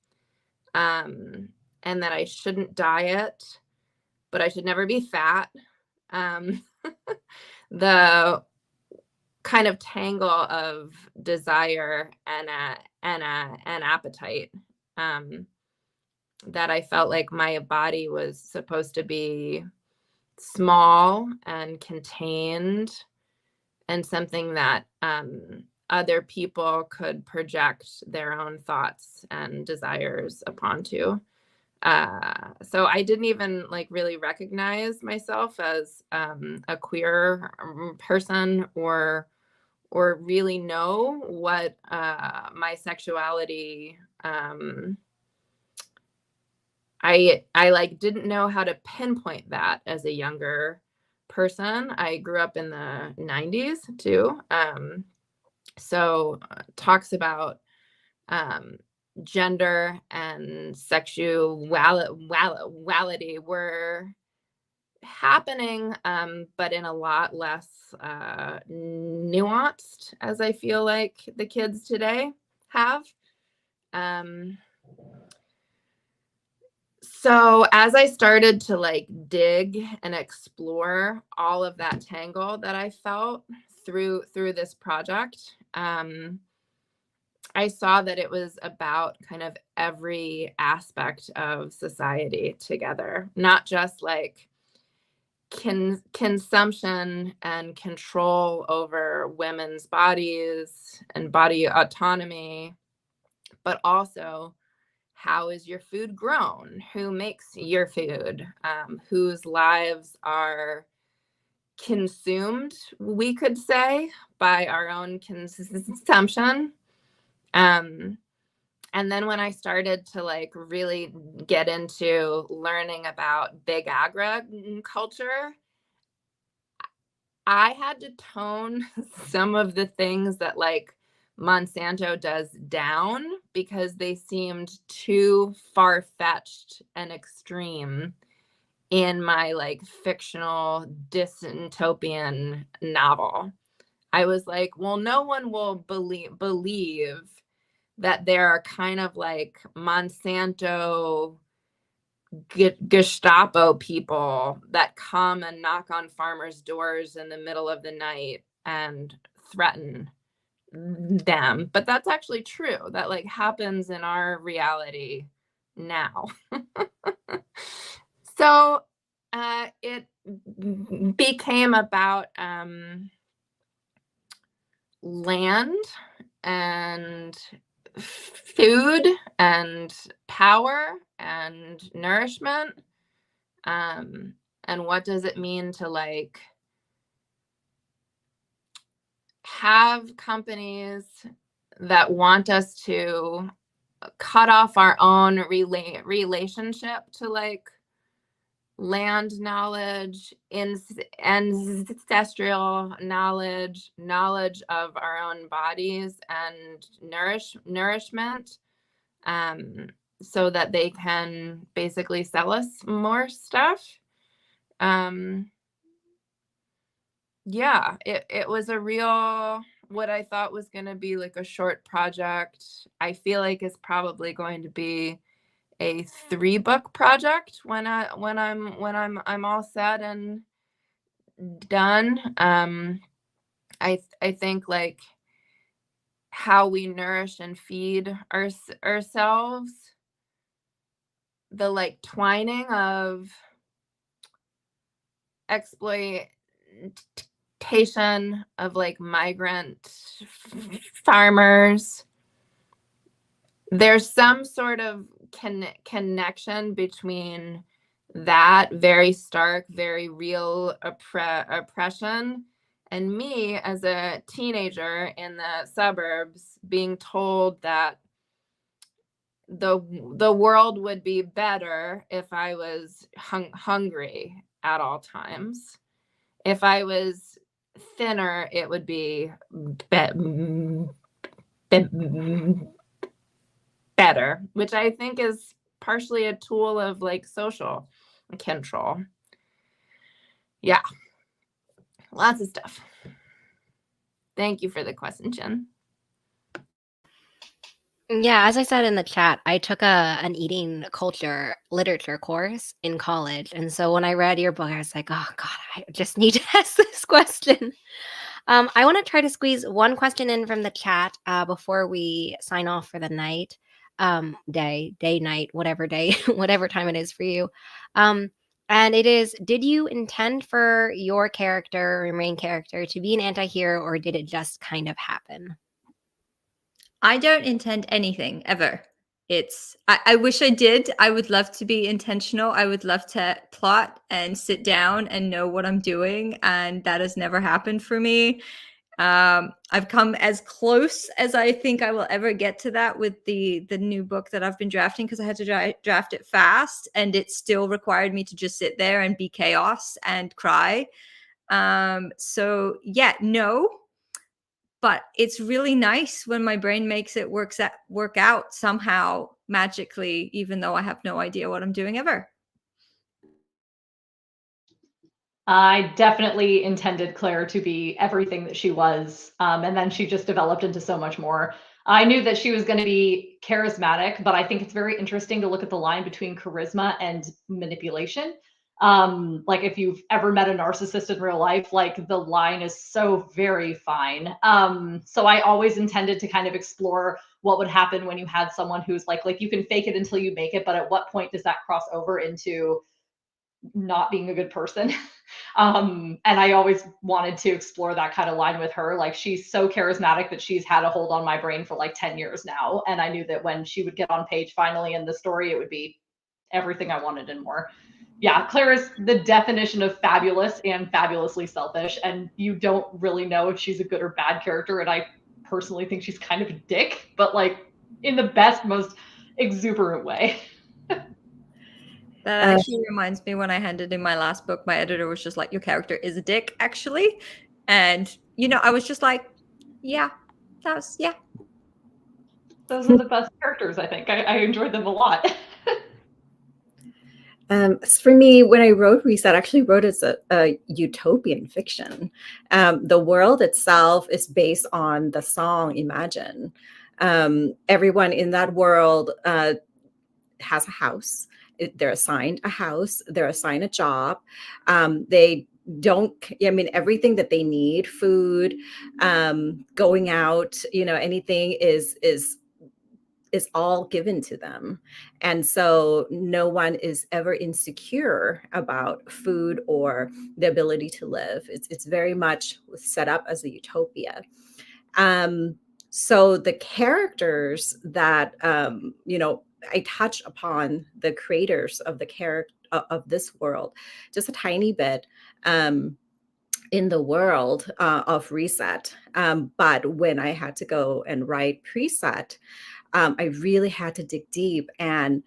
And that I shouldn't diet, but I should never be fat. The kind of tangle of desire and appetite, that I felt like my body was supposed to be small and contained and something that other people could project their own thoughts and desires upon to. So I didn't even like really recognize myself as a queer person or really know what my sexuality. I like didn't know how to pinpoint that as a younger person. I grew up in the 90s too. So talks about gender and sexuality were happening, but in a lot less nuanced, as I feel like the kids today have. So as I started to like dig and explore all of that tangle that I felt through this project, I saw that it was about kind of every aspect of society together, not just like consumption and control over women's bodies and body autonomy, but also how is your food grown? Who makes your food? Whose lives are consumed, we could say, by our own consumption. And then when I started to like really get into learning about big agriculture, I had to tone some of the things that like Monsanto does down because they seemed too far-fetched and extreme in my like fictional dystopian novel. I was like, well, no one will believe that there are kind of like Monsanto Gestapo people that come and knock on farmers' doors in the middle of the night and threaten them. But that's actually true. That like happens in our reality now. So it became about land and food and power and nourishment. And what does it mean to like have companies that want us to cut off our own relationship to like land knowledge, ancestral knowledge of our own bodies and nourishment, so that they can basically sell us more stuff. Yeah, it was a real what I thought was going to be like a short project, I feel like is probably going to be a 3-book project when I'm all said and done. I think like how we nourish and feed ourselves, the like twining of exploitation of like migrant farmers. There's some sort of connection between that very stark, very real oppression and me as a teenager in the suburbs being told that the world would be better if I was hungry at all times. If I was thinner, it would be better, which I think is partially a tool of like social control. Yeah, lots of stuff. Thank you for the question, Jen. Yeah, as I said in the chat, I took an eating culture literature course in college. And so when I read your book, I was like, oh God, I just need to ask this question. I want to try to squeeze one question in from the chat before we sign off for the night, day, night, whatever day, whatever time it is for you. And it is, did you intend for your character or your main character to be an anti-hero, or did it just kind of happen? I don't intend anything ever. I wish I did. I would love to be intentional. I would love to plot and sit down and know what I'm doing. And that has never happened for me. I've come as close as I think I will ever get to that with the new book that I've been drafting, because I had to draft it fast, and it still required me to just sit there and be chaos and cry. So yeah, no. But it's really nice when my brain makes it work out somehow magically, even though I have no idea what I'm doing ever. I definitely intended Claire to be everything that she was. And then she just developed into so much more. I knew that she was going to be charismatic, but I think it's very interesting to look at the line between charisma and manipulation. Like if you've ever met a narcissist in real life, like the line is so very fine. So I always intended to kind of explore what would happen when you had someone who's like you can fake it until you make it, but at what point does that cross over into not being a good person? And I always wanted to explore that kind of line with her. Like she's so charismatic that she's had a hold on my brain for like 10 years now. And I knew that when she would get on page finally in the story, it would be everything I wanted and more. Yeah, Claire is the definition of fabulous and fabulously selfish. And you don't really know if she's a good or bad character. And I personally think she's kind of a dick, but like in the best, most exuberant way. That actually reminds me, when I handed in my last book, my editor was just like, your character is a dick, actually. And, I was just like, yeah, yeah. Those are the best characters, I think. I enjoyed them a lot. For me, when I wrote Reset, I actually wrote it as a utopian fiction. The world itself is based on the song Imagine. Everyone in that world has a house. They're assigned a house. They're assigned a job. They don't, everything that they need, food, going out, anything is all given to them. And so no one is ever insecure about food or the ability to live. It's very much set up as a utopia. So the characters that, I touch upon the creators of the character of this world, just a tiny bit, in the world of Reset. But when I had to go and write Preset, I really had to dig deep, and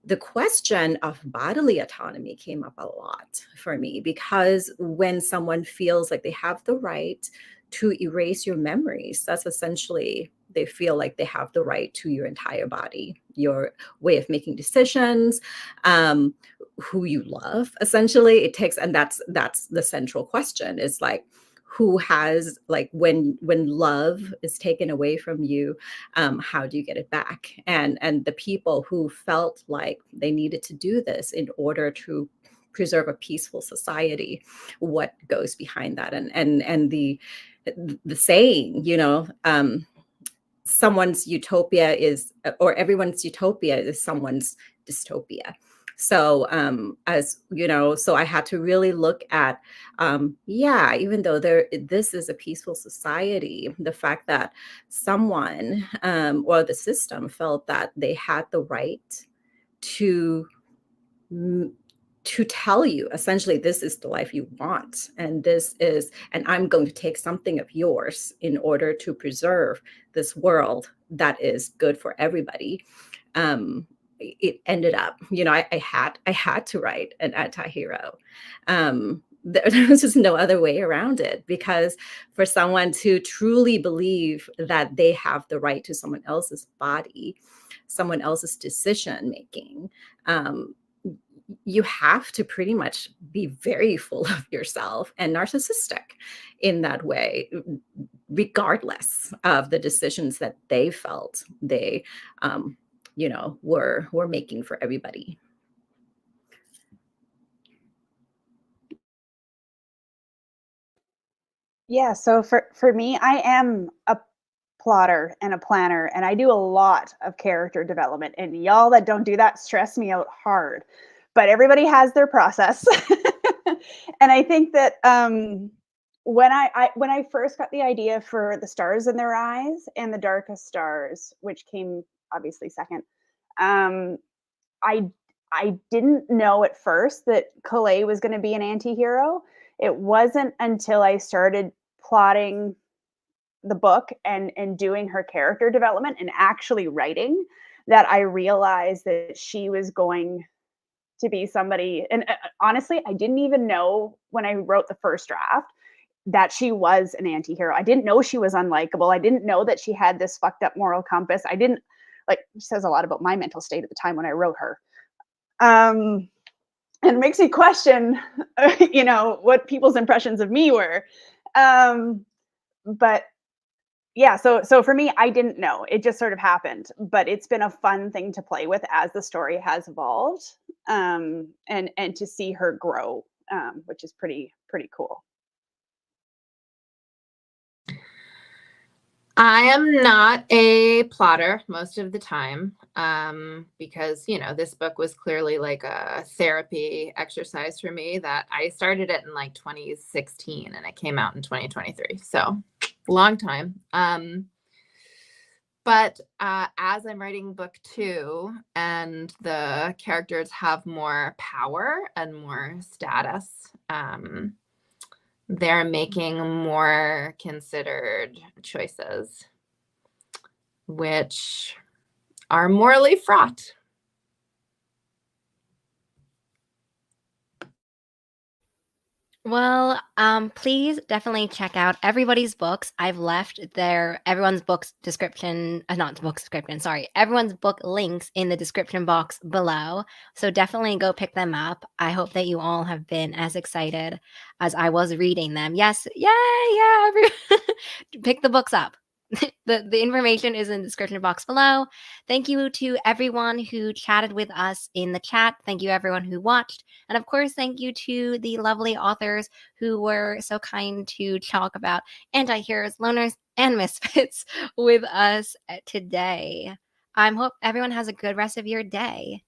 the question of bodily autonomy came up a lot for me, because when someone feels like they have the right to erase your memories, that's essentially, they feel like they have the right to your entire body, your way of making decisions, who you love. Essentially, it takes, and that's the central question, is like, who has, like, when love is taken away from you, how do you get it back? And the people who felt like they needed to do this in order to preserve a peaceful society, what goes behind that? And the saying, someone's utopia is, or everyone's utopia is someone's dystopia. So as you know, so I had to really look at, even though this is a peaceful society, the fact that someone, or the system, felt that they had the right to tell you, essentially, this is the life you want, and I'm going to take something of yours in order to preserve this world that is good for everybody. It ended up, I had to write an anti-hero. There was just no other way around it, because for someone to truly believe that they have the right to someone else's body, someone else's decision making, you have to pretty much be very full of yourself and narcissistic in that way, regardless of the decisions that they felt they, were making for everybody. Yeah, so for me, I am a plotter and a planner, and I do a lot of character development. And y'all that don't do that stress me out hard. But everybody has their process. And I think that when I first got the idea for The Stars in Their Eyes and The Darkest Stars, which came obviously second, um, I I didn't know at first that Calais was going to be an anti-hero. It wasn't until I started plotting the book and doing her character development and actually writing that I realized that she was going to be somebody. And honestly, I didn't even know when I wrote the first draft that she was an anti-hero. I didn't know she was unlikable. I didn't know that she had this fucked up moral compass. I didn't, like, says a lot about my mental state at the time when I wrote her. And it makes me question, what people's impressions of me were. But yeah, so for me, I didn't know. It just sort of happened, but it's been a fun thing to play with as the story has evolved, and to see her grow, which is pretty cool. I am not a plotter most of the time, because, this book was clearly like a therapy exercise for me, that I started it in like 2016 and it came out in 2023. So long time. But as I'm writing book 2 and the characters have more power and more status, they're making more considered choices, which are morally fraught. Well, please definitely check out everybody's books. I've left everyone's books description, not book description, sorry, everyone's book links in the description box below. So definitely go pick them up. I hope that you all have been as excited as I was reading them. Yes, yeah. Pick the books up. The information is in the description box below. Thank you to everyone who chatted with us in the chat. Thank you everyone who watched. And of course, thank you to the lovely authors who were so kind to talk about anti-heroes, loners, and misfits with us today. I hope everyone has a good rest of your day.